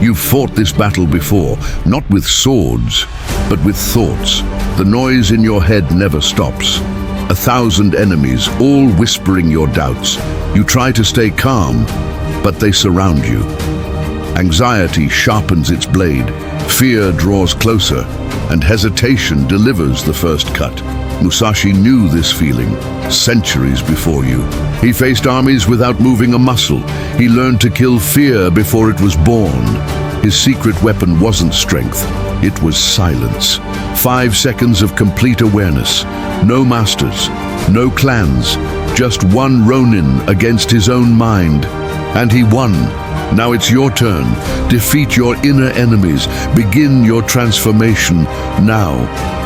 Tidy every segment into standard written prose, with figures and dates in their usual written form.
You've fought this battle before, not with swords, but with thoughts. The noise in your head never stops. 1,000 enemies, all whispering your doubts. You try to stay calm, but they surround you. Anxiety sharpens its blade, fear draws closer, and hesitation delivers the first cut. Musashi knew this feeling centuries before you. He faced armies without moving a muscle. He learned to kill fear before it was born. His secret weapon wasn't strength, it was silence. 5 seconds of complete awareness. No masters, no clans, just one Ronin against his own mind. And he won. Now it's your turn. Defeat your inner enemies. Begin your transformation now.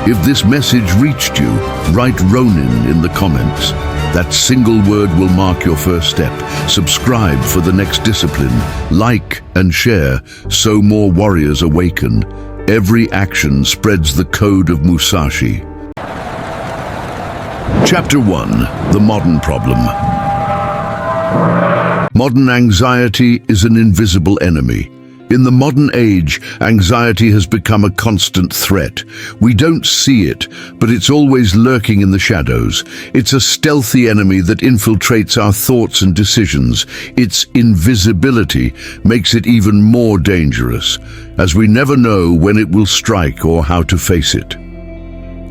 If this message reached you, write Ronin in the comments. That single word will mark your first step. Subscribe for the next discipline. Like and share so more warriors awaken. Every action spreads the code of Musashi. Chapter 1. The Modern Problem. Modern anxiety is an invisible enemy. In the modern age, anxiety has become a constant threat. We don't see it, but it's always lurking in the shadows. It's a stealthy enemy that infiltrates our thoughts and decisions. Its invisibility makes it even more dangerous, as we never know when it will strike or how to face it.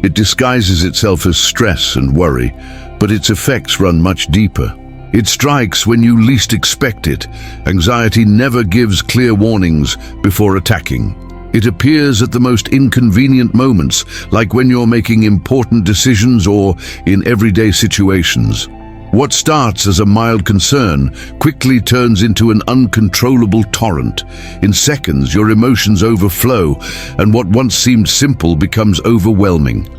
It disguises itself as stress and worry, but its effects run much deeper. It strikes when you least expect it. Anxiety never gives clear warnings before attacking. It appears at the most inconvenient moments, like when you're making important decisions or in everyday situations. What starts as a mild concern quickly turns into an uncontrollable torrent. In seconds, your emotions overflow, and what once seemed simple becomes overwhelming.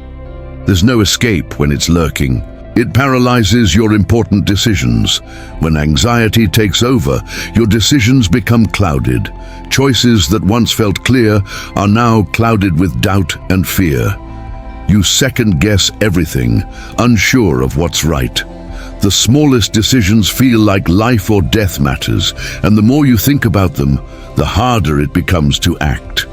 There's no escape when it's lurking. It paralyzes your important decisions. When anxiety takes over, your decisions become clouded. Choices that once felt clear are now clouded with doubt and fear. You second-guess everything, unsure of what's right. The smallest decisions feel like life or death matters, and the more you think about them, the harder it becomes to act.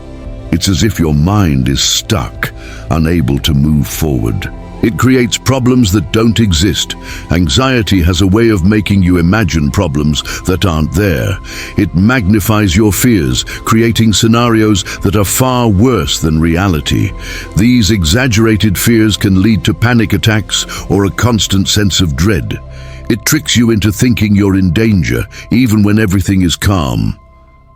It's as if your mind is stuck, unable to move forward. It creates problems that don't exist. Anxiety has a way of making you imagine problems that aren't there. It magnifies your fears, creating scenarios that are far worse than reality. These exaggerated fears can lead to panic attacks or a constant sense of dread. It tricks you into thinking you're in danger, even when everything is calm.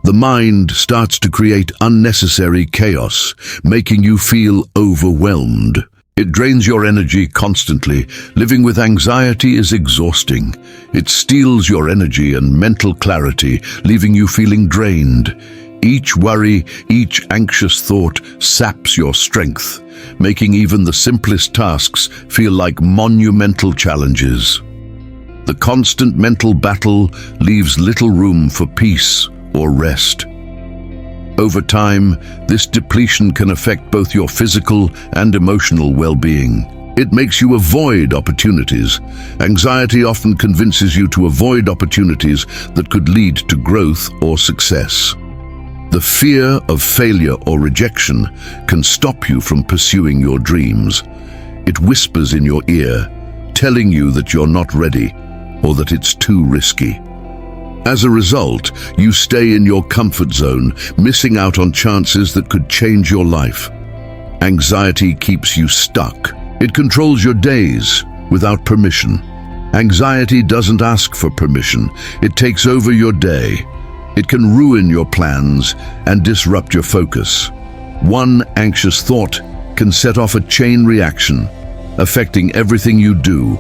The mind starts to create unnecessary chaos, making you feel overwhelmed. It drains your energy constantly. Living with anxiety is exhausting. It steals your energy and mental clarity, leaving you feeling drained. Each worry, each anxious thought saps your strength, making even the simplest tasks feel like monumental challenges. The constant mental battle leaves little room for peace or rest. Over time, this depletion can affect both your physical and emotional well-being. It makes you avoid opportunities. Anxiety often convinces you to avoid opportunities that could lead to growth or success. The fear of failure or rejection can stop you from pursuing your dreams. It whispers in your ear, telling you that you're not ready or that it's too risky. As a result, you stay in your comfort zone, missing out on chances that could change your life. Anxiety keeps you stuck. It controls your days without permission. Anxiety doesn't ask for permission. It takes over your day. It can ruin your plans and disrupt your focus. One anxious thought can set off a chain reaction, affecting everything you do.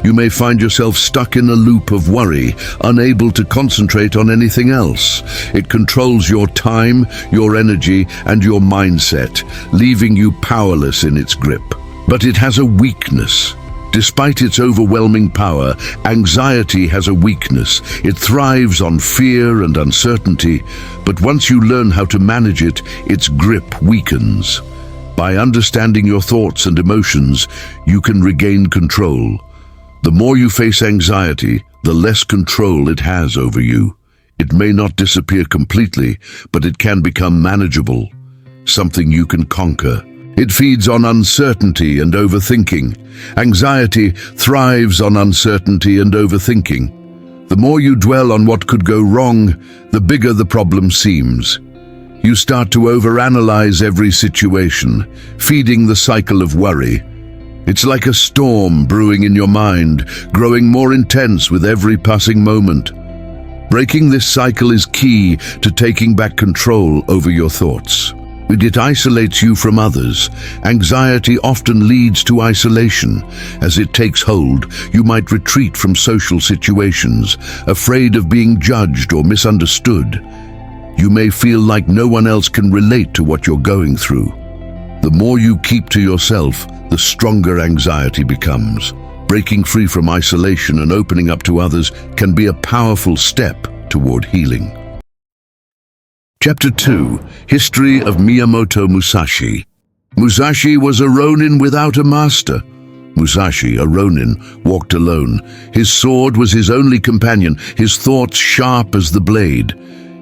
You may find yourself stuck in a loop of worry, unable to concentrate on anything else. It controls your time, your energy, and your mindset, leaving you powerless in its grip. But it has a weakness. Despite its overwhelming power, anxiety has a weakness. It thrives on fear and uncertainty, but once you learn how to manage it, its grip weakens. By understanding your thoughts and emotions, you can regain control. The more you face anxiety, the less control it has over you. It may not disappear completely, but it can become manageable, something you can conquer. It feeds on uncertainty and overthinking. Anxiety thrives on uncertainty and overthinking. The more you dwell on what could go wrong, the bigger the problem seems. You start to overanalyze every situation, feeding the cycle of worry. It's like a storm brewing in your mind, growing more intense with every passing moment. Breaking this cycle is key to taking back control over your thoughts. It isolates you from others. Anxiety often leads to isolation. As it takes hold, you might retreat from social situations, afraid of being judged or misunderstood. You may feel like no one else can relate to what you're going through. The more you keep to yourself, the stronger anxiety becomes. Breaking free from isolation and opening up to others can be a powerful step toward healing. Chapter 2. History of Miyamoto Musashi. Musashi was a ronin without a master. Musashi, a ronin, walked alone. His sword was his only companion, his thoughts sharp as the blade.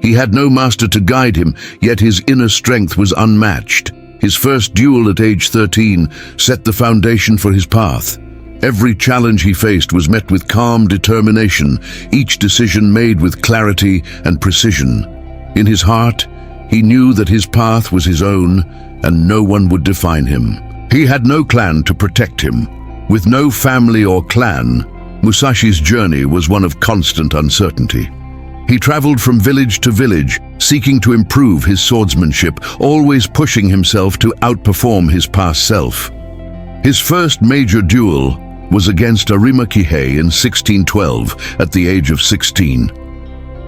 He had no master to guide him, yet his inner strength was unmatched. His first duel at age 13 set the foundation for his path. Every challenge he faced was met with calm determination, each decision made with clarity and precision. In his heart, he knew that his path was his own and no one would define him. He had no clan to protect him. With no family or clan, Musashi's journey was one of constant uncertainty. He traveled from village to village, seeking to improve his swordsmanship, always pushing himself to outperform his past self. His first major duel was against Arima Kihei in 1612 at the age of 16.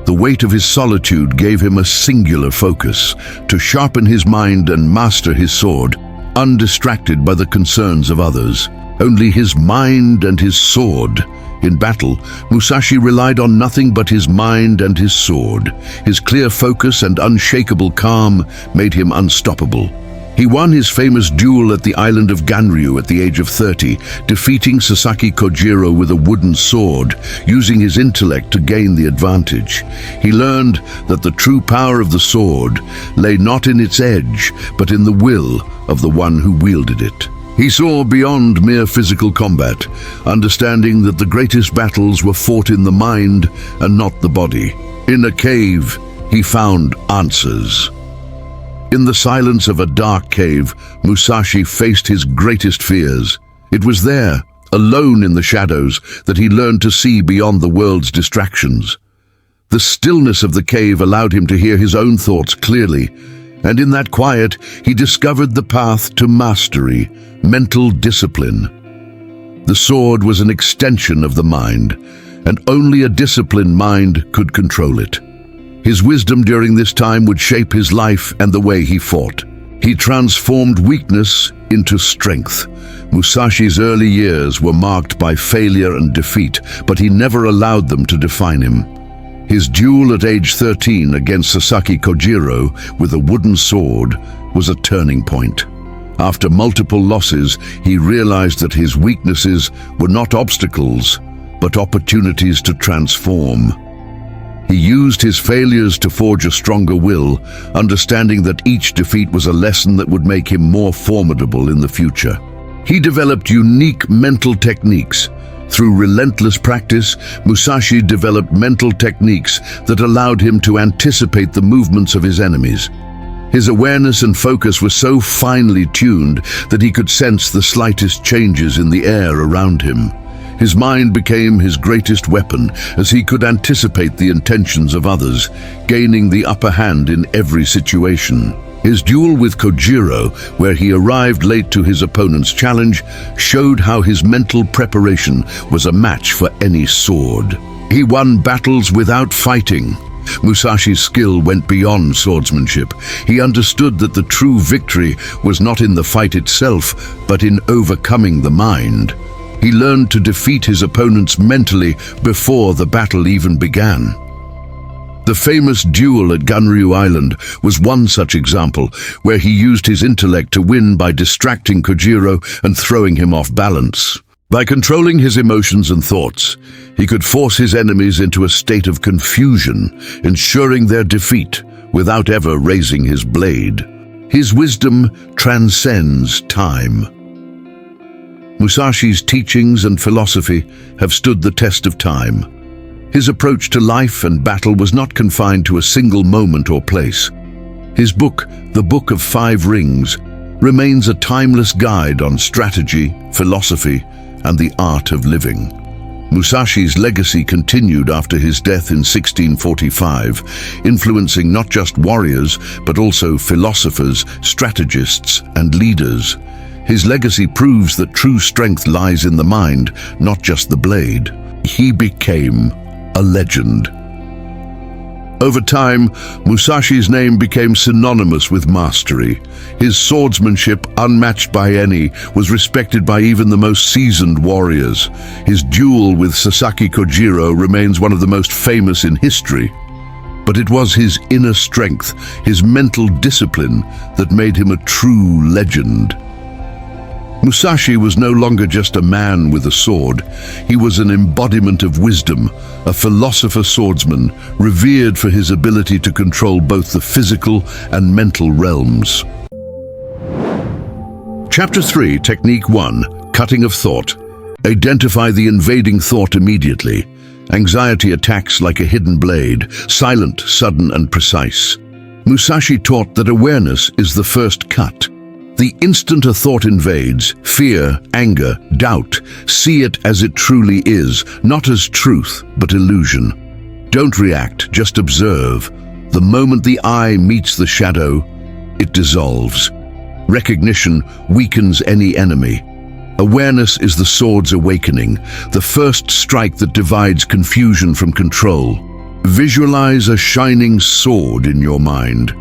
The weight of his solitude gave him a singular focus to sharpen his mind and master his sword, undistracted by the concerns of others. Only his mind and his sword. In battle, Musashi relied on nothing but his mind and his sword. His clear focus and unshakable calm made him unstoppable. He won his famous duel at the island of Ganryu at the age of 30, defeating Sasaki Kojiro with a wooden sword, using his intellect to gain the advantage. He learned that the true power of the sword lay not in its edge, but in the will of the one who wielded it. He saw beyond mere physical combat, understanding that the greatest battles were fought in the mind and not the body. In a cave, he found answers. In the silence of a dark cave, Musashi faced his greatest fears. It was there, alone in the shadows, that he learned to see beyond the world's distractions. The stillness of the cave allowed him to hear his own thoughts clearly, and in that quiet, he discovered the path to mastery, mental discipline. The sword was an extension of the mind, and only a disciplined mind could control it. His wisdom during this time would shape his life and the way he fought. He transformed weakness into strength. Musashi's early years were marked by failure and defeat, but he never allowed them to define him. His duel at age 13 against Sasaki Kojiro with a wooden sword was a turning point. After multiple losses, he realized that his weaknesses were not obstacles, but opportunities to transform. He used his failures to forge a stronger will, understanding that each defeat was a lesson that would make him more formidable in the future. He developed unique mental techniques. Through relentless practice, Musashi developed mental techniques that allowed him to anticipate the movements of his enemies. His awareness and focus were so finely tuned that he could sense the slightest changes in the air around him. His mind became his greatest weapon as he could anticipate the intentions of others, gaining the upper hand in every situation. His duel with Kojiro, where he arrived late to his opponent's challenge, showed how his mental preparation was a match for any sword. He won battles without fighting. Musashi's skill went beyond swordsmanship. He understood that the true victory was not in the fight itself, but in overcoming the mind. He learned to defeat his opponents mentally before the battle even began. The famous duel at Ganryu Island was one such example, where he used his intellect to win by distracting Kojiro and throwing him off balance. By controlling his emotions and thoughts, he could force his enemies into a state of confusion, ensuring their defeat without ever raising his blade. His wisdom transcends time. Musashi's teachings and philosophy have stood the test of time. His approach to life and battle was not confined to a single moment or place. His book, The Book of Five Rings, remains a timeless guide on strategy, philosophy, and the art of living. Musashi's legacy continued after his death in 1645, influencing not just warriors, but also philosophers, strategists, and leaders. His legacy proves that true strength lies in the mind, not just the blade. He became a legend. Over time, Musashi's name became synonymous with mastery. His swordsmanship, unmatched by any, was respected by even the most seasoned warriors. His duel with Sasaki Kojiro remains one of the most famous in history. But it was his inner strength, his mental discipline, that made him a true legend. Musashi was no longer just a man with a sword. He was an embodiment of wisdom, a philosopher swordsman, revered for his ability to control both the physical and mental realms. Chapter 3, Technique 1, Cutting of Thought. Identify the invading thought immediately. Anxiety attacks like a hidden blade, silent, sudden, and precise. Musashi taught that awareness is the first cut. The instant a thought invades, fear, anger, doubt, see it as it truly is, not as truth, but illusion. Don't react, just observe. The moment the eye meets the shadow, it dissolves. Recognition weakens any enemy. Awareness is the sword's awakening, the first strike that divides confusion from control. Visualize a shining sword in your mind.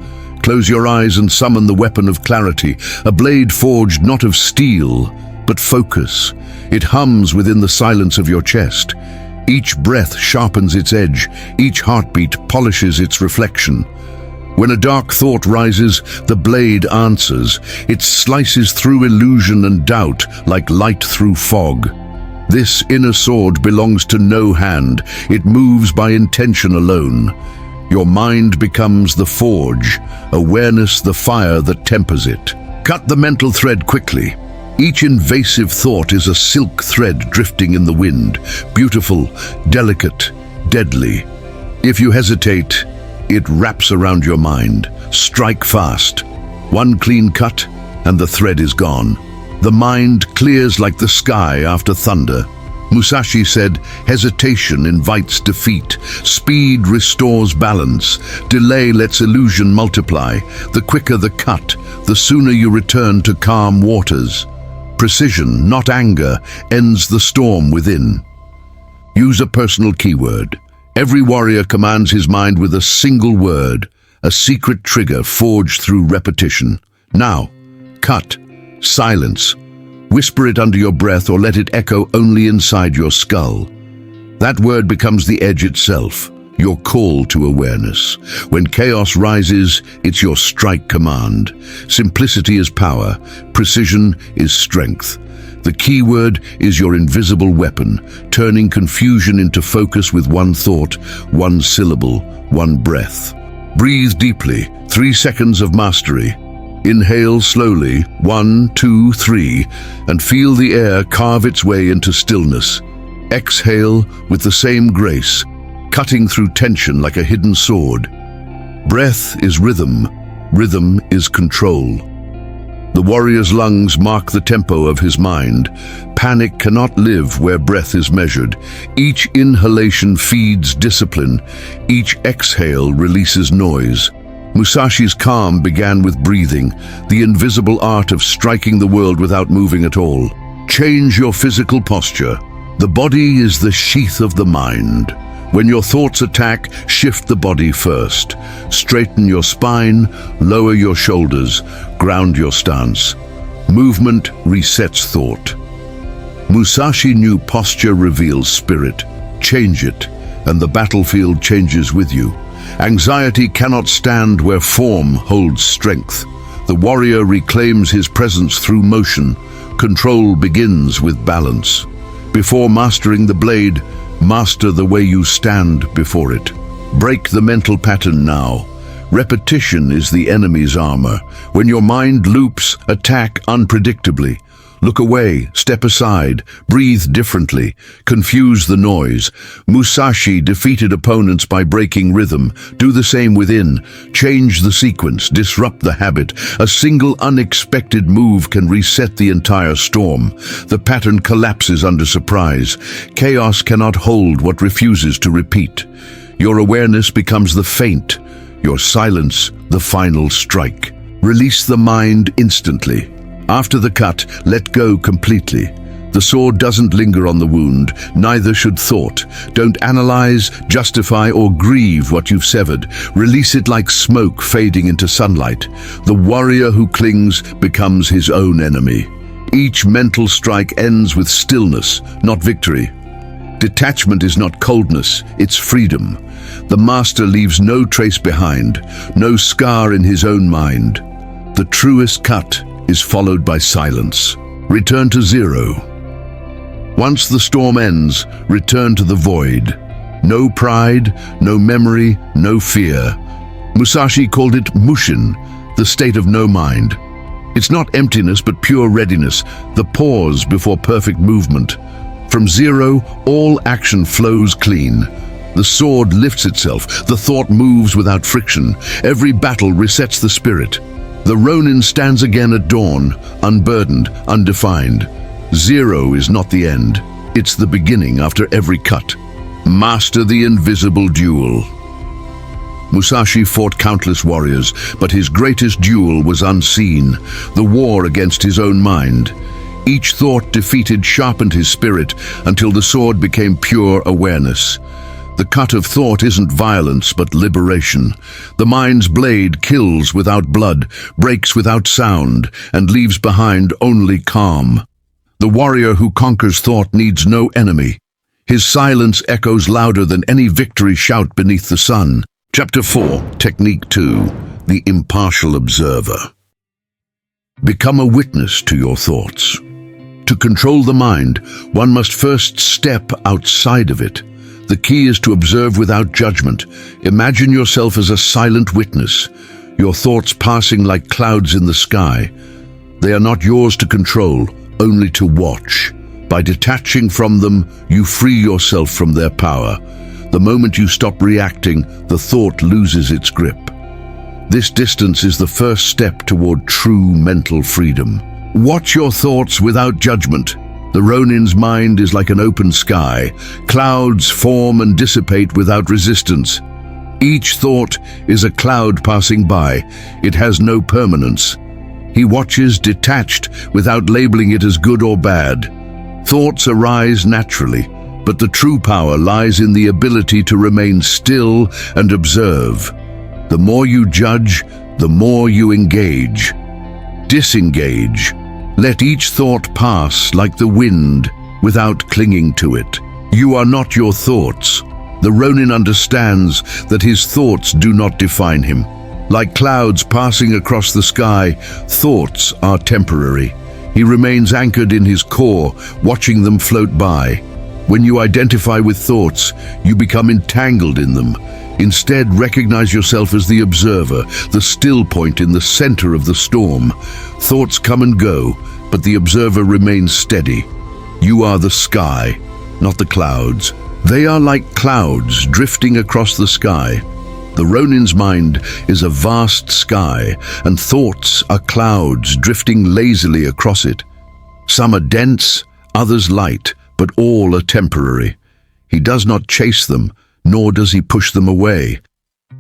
Close your eyes and summon the weapon of clarity, a blade forged not of steel, but focus. It hums within the silence of your chest. Each breath sharpens its edge, each heartbeat polishes its reflection. When a dark thought rises, the blade answers. It slices through illusion and doubt like light through fog. This inner sword belongs to no hand. It moves by intention alone. Your mind becomes the forge, awareness the fire that tempers it. Cut the mental thread quickly. Each invasive thought is a silk thread drifting in the wind, beautiful, delicate, deadly. If you hesitate, it wraps around your mind. Strike fast. One clean cut, and the thread is gone. The mind clears like the sky after thunder. Musashi said, hesitation invites defeat. Speed restores balance. Delay lets illusion multiply. The quicker the cut, the sooner you return to calm waters. Precision, not anger, ends the storm within. Use a personal keyword. Every warrior commands his mind with a single word, a secret trigger forged through repetition. Now, cut, silence. Whisper it under your breath or let it echo only inside your skull. That word becomes the edge itself, your call to awareness. When chaos rises, it's your strike command. Simplicity is power, precision is strength. The key word is your invisible weapon, turning confusion into focus with one thought, one syllable, one breath. Breathe deeply, 3 seconds of mastery. Inhale slowly, 1, 2, 3, and feel the air carve its way into stillness. Exhale with the same grace, cutting through tension like a hidden sword. Breath is rhythm, rhythm is control. The warrior's lungs mark the tempo of his mind. Panic cannot live where breath is measured. Each inhalation feeds discipline. Each exhale releases noise. Musashi's calm began with breathing, the invisible art of striking the world without moving at all. Change your physical posture. The body is the sheath of the mind. When your thoughts attack, shift the body first. Straighten your spine, lower your shoulders, ground your stance. Movement resets thought. Musashi knew posture reveals spirit. Change it, and the battlefield changes with you. Anxiety cannot stand where form holds strength. The warrior reclaims his presence through motion. Control begins with balance. Before mastering the blade, master the way you stand before it. Break the mental pattern now. Repetition is the enemy's armor. When your mind loops, attack unpredictably. Look away, step aside, breathe differently, confuse the noise. Musashi defeated opponents by breaking rhythm. Do the same within. Change the sequence, disrupt the habit. A single unexpected move can reset the entire storm. The pattern collapses under surprise. Chaos cannot hold what refuses to repeat. Your awareness becomes the feint, your silence the final strike. Release the mind instantly. After the cut, let go completely. The sword doesn't linger on the wound, neither should thought. Don't analyze, justify, or grieve what you've severed. Release it like smoke fading into sunlight. The warrior who clings becomes his own enemy. Each mental strike ends with stillness, not victory. Detachment is not coldness, it's freedom. The master leaves no trace behind, no scar in his own mind. The truest cut is followed by silence. Return to zero. Once the storm ends, return to the void. No pride, no memory, no fear. Musashi called it mushin, the state of no mind. It's not emptiness but pure readiness, the pause before perfect movement. From zero, all action flows clean. The sword lifts itself, the thought moves without friction. Every battle resets the spirit. The Ronin stands again at dawn, unburdened, undefined. Zero is not the end. It's the beginning after every cut. Master the invisible duel. Musashi fought countless warriors, but his greatest duel was unseen, the war against his own mind. Each thought defeated sharpened his spirit until the sword became pure awareness. The cut of thought isn't violence, but liberation. The mind's blade kills without blood, breaks without sound, and leaves behind only calm. The warrior who conquers thought needs no enemy. His silence echoes louder than any victory shout beneath the sun. Chapter 4, Technique 2, The Impartial Observer. Become a witness to your thoughts. To control the mind, one must first step outside of it. The key is to observe without judgment. Imagine yourself as a silent witness, your thoughts passing like clouds in the sky. They are not yours to control, only to watch. By detaching from them, you free yourself from their power. The moment you stop reacting, the thought loses its grip. This distance is the first step toward true mental freedom. Watch your thoughts without judgment. The Ronin's mind is like an open sky. Clouds form and dissipate without resistance. Each thought is a cloud passing by. It has no permanence. He watches detached without labeling it as good or bad. Thoughts arise naturally, but the true power lies in the ability to remain still and observe. The more you judge, the more you engage. Disengage. Let each thought pass like the wind without clinging to it. You are not your thoughts. The Ronin understands that his thoughts do not define him. Like clouds passing across the sky, thoughts are temporary. He remains anchored in his core, watching them float by. When you identify with thoughts, you become entangled in them. Instead, recognize yourself as the observer, the still point in the center of the storm. Thoughts come and go, but the observer remains steady. You are the sky, not the clouds. They are like clouds drifting across the sky. The Ronin's mind is a vast sky, and thoughts are clouds drifting lazily across it. Some are dense, others light, but all are temporary. He does not chase them, nor does he push them away.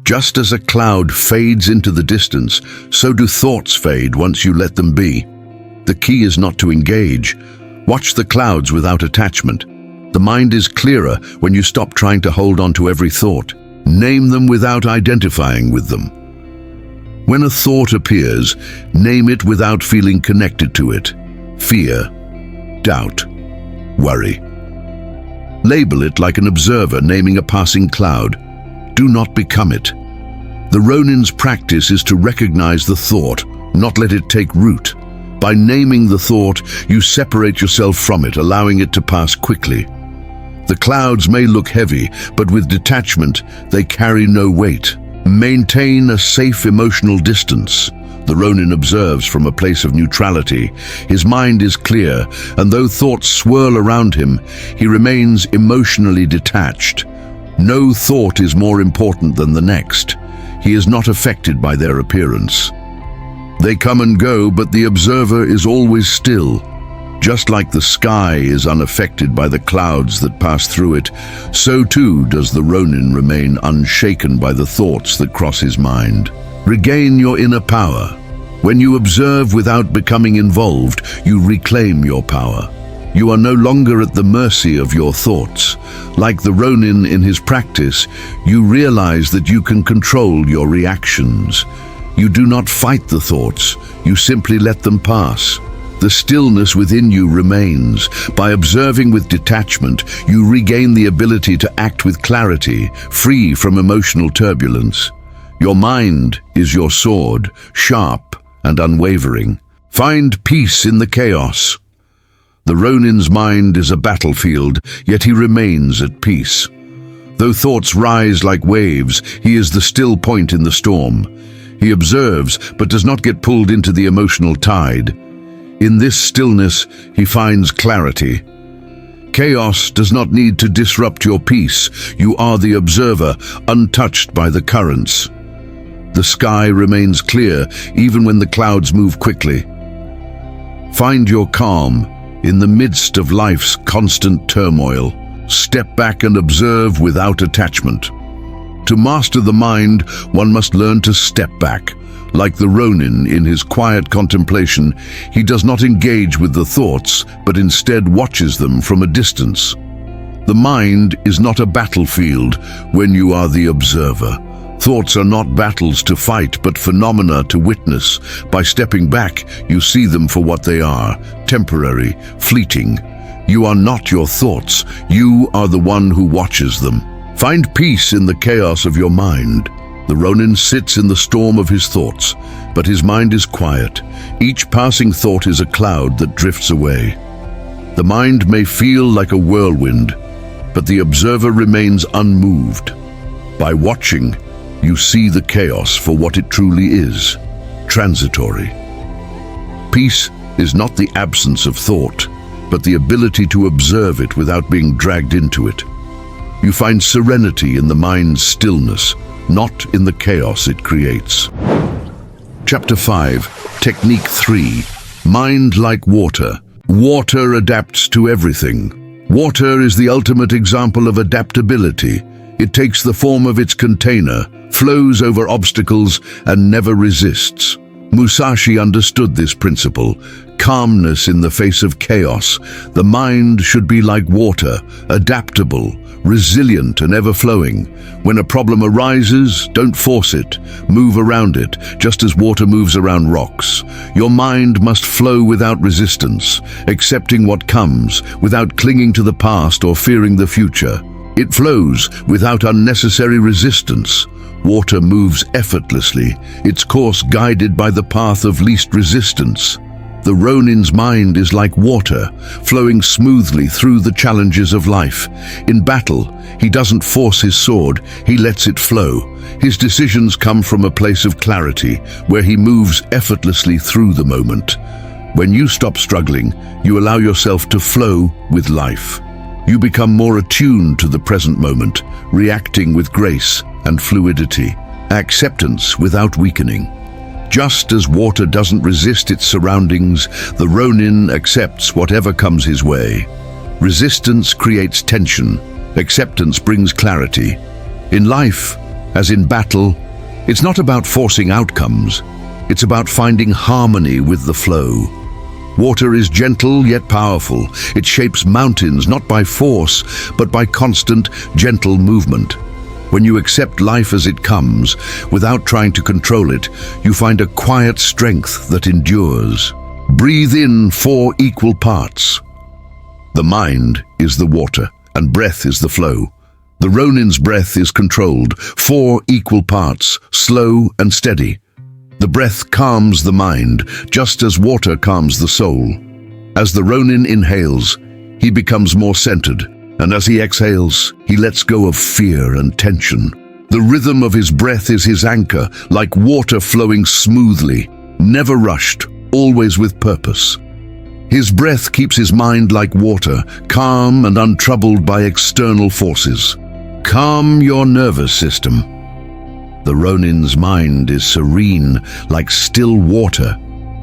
Just as a cloud fades into the distance, so do thoughts fade once you let them be. The key is not to engage. Watch the clouds without attachment. The mind is clearer when you stop trying to hold on to every thought. Name them without identifying with them. When a thought appears, name it without feeling connected to it. Fear, doubt, worry. Label it like an observer naming a passing cloud. Do not become it. The Ronin's practice is to recognize the thought, not let it take root. By naming the thought, you separate yourself from it, allowing it to pass quickly. The clouds may look heavy, but with detachment, they carry no weight. Maintain a safe emotional distance. The Ronin observes from a place of neutrality. His mind is clear, and though thoughts swirl around him, he remains emotionally detached. No thought is more important than the next. He is not affected by their appearance. They come and go, but the observer is always still. Just like the sky is unaffected by the clouds that pass through it, so too does the Ronin remain unshaken by the thoughts that cross his mind. Regain your inner power. When you observe without becoming involved, you reclaim your power. You are no longer at the mercy of your thoughts. Like the Ronin in his practice, you realize that you can control your reactions. You do not fight the thoughts, you simply let them pass. The stillness within you remains. By observing with detachment, you regain the ability to act with clarity, free from emotional turbulence. Your mind is your sword, sharp and unwavering. Find peace in the chaos. The Ronin's mind is a battlefield, yet he remains at peace. Though thoughts rise like waves, he is the still point in the storm. He observes, but does not get pulled into the emotional tide. In this stillness, he finds clarity. Chaos does not need to disrupt your peace. You are the observer, untouched by the currents. The sky remains clear, even when the clouds move quickly. Find your calm in the midst of life's constant turmoil. Step back and observe without attachment. To master the mind, one must learn to step back. Like the Ronin in his quiet contemplation, he does not engage with the thoughts, but instead watches them from a distance. The mind is not a battlefield when you are the observer. Thoughts are not battles to fight, but phenomena to witness. By stepping back, you see them for what they are, temporary, fleeting. You are not your thoughts, you are the one who watches them. Find peace in the chaos of your mind. The Ronin sits in the storm of his thoughts, but his mind is quiet. Each passing thought is a cloud that drifts away. The mind may feel like a whirlwind, but the observer remains unmoved. By watching, you see the chaos for what it truly is, transitory. Peace is not the absence of thought, but the ability to observe it without being dragged into it. You find serenity in the mind's stillness, not in the chaos it creates. Chapter 5, Technique 3, Mind like water. Water adapts to everything. Water is the ultimate example of adaptability. It takes the form of its container, flows over obstacles, and never resists. Musashi understood this principle. Calmness in the face of chaos. The mind should be like water, adaptable, resilient and ever-flowing. When a problem arises, don't force it. Move around it, just as water moves around rocks. Your mind must flow without resistance, accepting what comes, without clinging to the past or fearing the future. It flows without unnecessary resistance. Water moves effortlessly, its course guided by the path of least resistance. The Ronin's mind is like water, flowing smoothly through the challenges of life. In battle, he doesn't force his sword, he lets it flow. His decisions come from a place of clarity, where he moves effortlessly through the moment. When you stop struggling, you allow yourself to flow with life. You become more attuned to the present moment, reacting with grace and fluidity. Acceptance without weakening. Just as water doesn't resist its surroundings, the Ronin accepts whatever comes his way. Resistance creates tension. Acceptance brings clarity. In life, as in battle, it's not about forcing outcomes. It's about finding harmony with the flow. Water is gentle yet powerful. It shapes mountains not by force, but by constant, gentle movement. When you accept life as it comes, without trying to control it, you find a quiet strength that endures. Breathe in 4 equal parts. The mind is the water, and breath is the flow. The Ronin's breath is controlled, 4 equal parts, slow and steady. The breath calms the mind, just as water calms the soul. As the Ronin inhales, he becomes more centered, and as he exhales, he lets go of fear and tension. The rhythm of his breath is his anchor, like water flowing smoothly, never rushed, always with purpose. His breath keeps his mind like water, calm and untroubled by external forces. Calm your nervous system. The Ronin's mind is serene, like still water.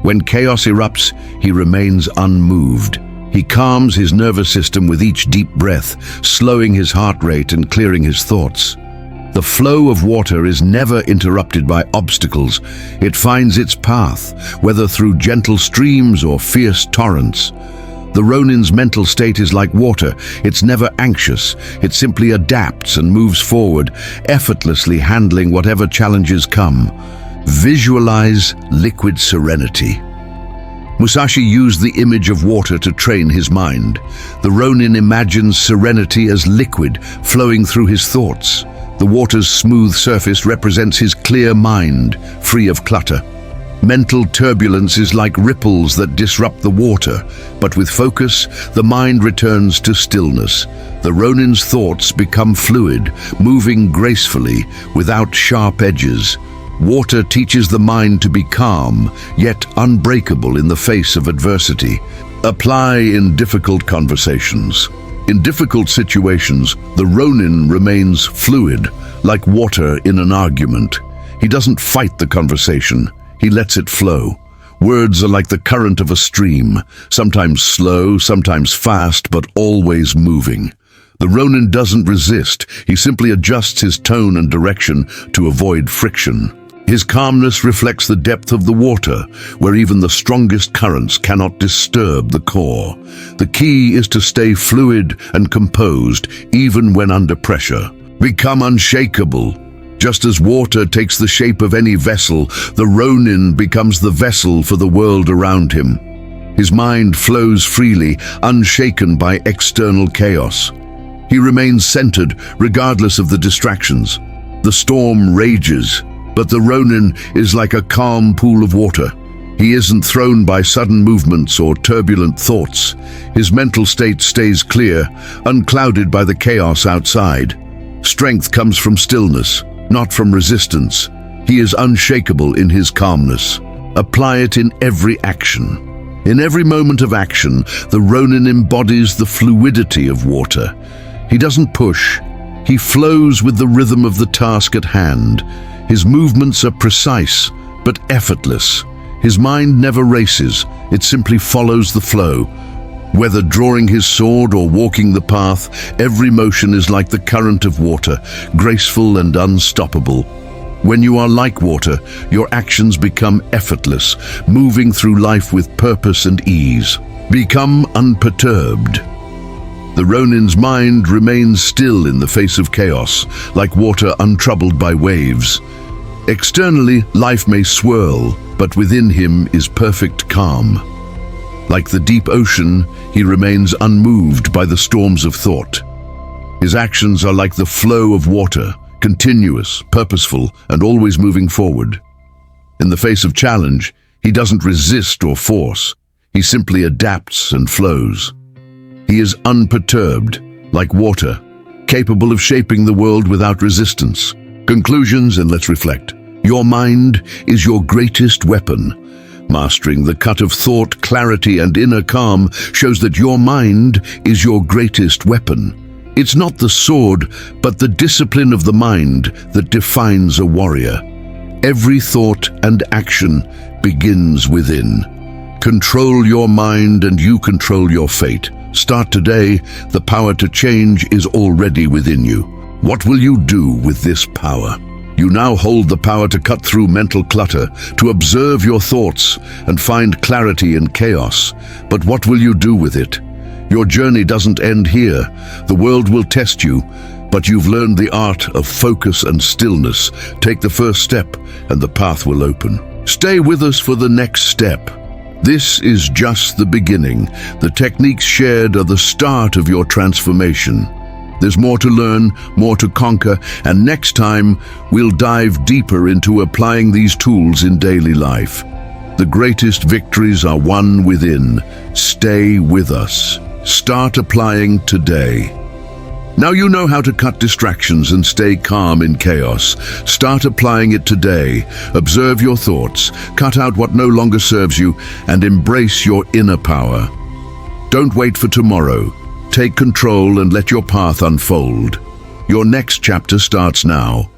When chaos erupts, he remains unmoved. He calms his nervous system with each deep breath, slowing his heart rate and clearing his thoughts. The flow of water is never interrupted by obstacles. It finds its path, whether through gentle streams or fierce torrents. The Ronin's mental state is like water. It's never anxious. It simply adapts and moves forward, effortlessly handling whatever challenges come. Visualize liquid serenity. Musashi used the image of water to train his mind. The Ronin imagines serenity as liquid flowing through his thoughts. The water's smooth surface represents his clear mind, free of clutter. Mental turbulence is like ripples that disrupt the water, but with focus, the mind returns to stillness. The Ronin's thoughts become fluid, moving gracefully, without sharp edges. Water teaches the mind to be calm, yet unbreakable in the face of adversity. Apply in difficult conversations. In difficult situations, the Ronin remains fluid, like water in an argument. He doesn't fight the conversation, he lets it flow. Words are like the current of a stream, sometimes slow, sometimes fast, but always moving. The Ronin doesn't resist, he simply adjusts his tone and direction to avoid friction. His calmness reflects the depth of the water, where even the strongest currents cannot disturb the core. The key is to stay fluid and composed, even when under pressure. Become unshakable. Just as water takes the shape of any vessel, the Ronin becomes the vessel for the world around him. His mind flows freely, unshaken by external chaos. He remains centered, regardless of the distractions. The storm rages, but the Ronin is like a calm pool of water. He isn't thrown by sudden movements or turbulent thoughts. His mental state stays clear, unclouded by the chaos outside. Strength comes from stillness, not from resistance. He is unshakable in his calmness. Apply it in every action. In every moment of action, the Ronin embodies the fluidity of water. He doesn't push. He flows with the rhythm of the task at hand. His movements are precise, but effortless. His mind never races, it simply follows the flow. Whether drawing his sword or walking the path, every motion is like the current of water, graceful and unstoppable. When you are like water, your actions become effortless, moving through life with purpose and ease. Become unperturbed. The Ronin's mind remains still in the face of chaos, like water untroubled by waves. Externally, life may swirl, but within him is perfect calm. Like the deep ocean, he remains unmoved by the storms of thought. His actions are like the flow of water, continuous, purposeful, and always moving forward. In the face of challenge, he doesn't resist or force. He simply adapts and flows. He is unperturbed, like water, capable of shaping the world without resistance. Conclusions, and let's reflect. Your mind is your greatest weapon. Mastering the cut of thought, clarity, and inner calm shows that your mind is your greatest weapon. It's not the sword, but the discipline of the mind that defines a warrior. Every thought and action begins within. Control your mind and you control your fate. Start today. The power to change is already within you. What will you do with this power? You now hold the power to cut through mental clutter, to observe your thoughts and find clarity in chaos. But what will you do with it? Your journey doesn't end here. The world will test you, but you've learned the art of focus and stillness. Take the first step and the path will open. Stay with us for the next step. This is just the beginning. The techniques shared are the start of your transformation. There's more to learn, more to conquer, and next time we'll dive deeper into applying these tools in daily life. The greatest victories are won within. Stay with us. Start applying today. Now you know how to cut distractions and stay calm in chaos. Start applying it today. Observe your thoughts, cut out what no longer serves you, and embrace your inner power. Don't wait for tomorrow. Take control and let your path unfold. Your next chapter starts now.